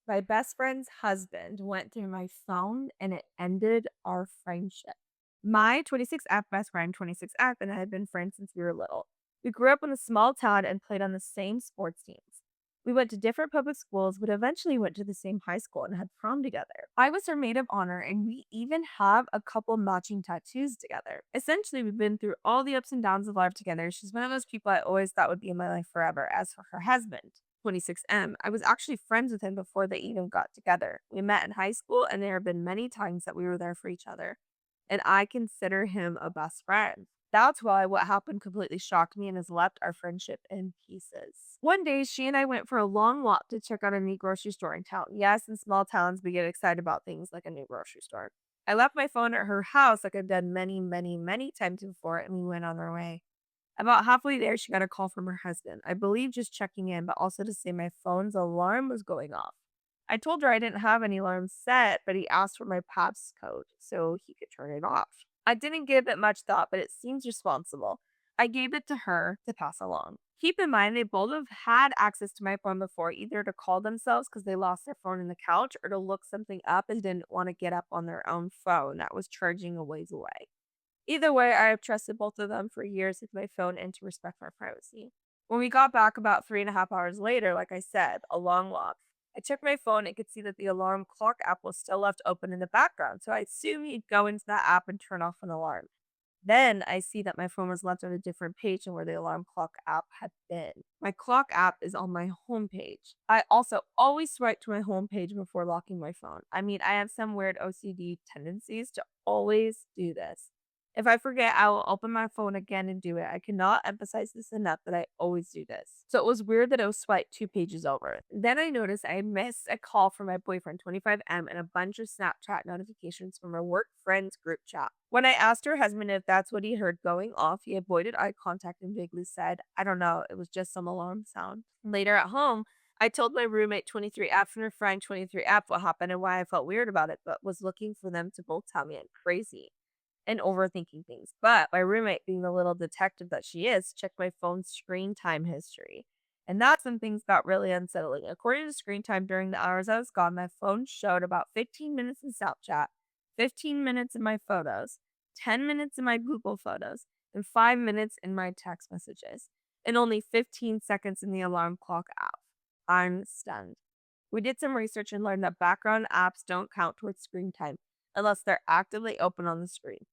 My best friend's husband went through my phone and it ended our friendship. My 26F best friend, 26F, and I had been friends since we were little. We grew up in a small town and played on the same sports teams. We went to different public schools, but eventually went to the same high school and had prom together. I was her maid of honor, and we even have a couple matching tattoos together. Essentially, we've been through all the ups and downs of life together. She's one of those people I always thought would be in my life forever. As for her husband, 26M, I was actually friends with him before they even got together. We met in high school, and there have been many times that we were there for each other. And I consider him a best friend. That's why what happened completely shocked me and has left our friendship in pieces. One day, she and I went for a long walk to check out a new grocery store in town. Yes, in small towns, we get excited about things like a new grocery store. I left my phone at her house like I've done many, many, many times before, and we went on our way. About halfway there, she got a call from her husband. I believe just checking in, but also to say my phone's alarm was going off. I told her I didn't have any alarm set, but he asked for my pass code so he could turn it off. I didn't give it much thought, but it seems responsible. I gave it to her to pass along. Keep in mind, they both have had access to my phone before, either to call themselves because they lost their phone in the couch or to look something up and didn't want to get up on their own phone that was charging a ways away. Either way, I have trusted both of them for years with my phone and to respect my privacy. When we got back about 3.5 hours later, like I said, a long walk, I checked my phone and could see that the alarm clock app was still left open in the background. So I assumed he'd go into that app and turn off an alarm. Then I see that my phone was left on a different page than where the alarm clock app had been. My clock app is on my home page. I also always swipe to my home page before locking my phone. I mean, I have some weird OCD tendencies to always do this. If I forget, I will open my phone again and do it. I cannot emphasize this enough that I always do this. So it was weird that I was swiped 2 pages over. Then I noticed I missed a call from my boyfriend, 25M, and a bunch of Snapchat notifications from our work friends group chat. When I asked her husband if that's what he heard going off, he avoided eye contact and vaguely said, I don't know, it was just some alarm sound. Later at home, I told my roommate 23F and her friend 23F what happened and why I felt weird about it, but was looking for them to both tell me I'm crazy and overthinking things. But my roommate, being the little detective that she is, checked my phone's screen time history. And that's when things got really unsettling. According to screen time during the hours I was gone, my phone showed about 15 minutes in Snapchat, 15 minutes in my photos, 10 minutes in my Google Photos, and 5 minutes in my text messages, and only 15 seconds in the alarm clock app. I'm stunned. We did some research and learned that background apps don't count towards screen time unless they're actively open on the screen.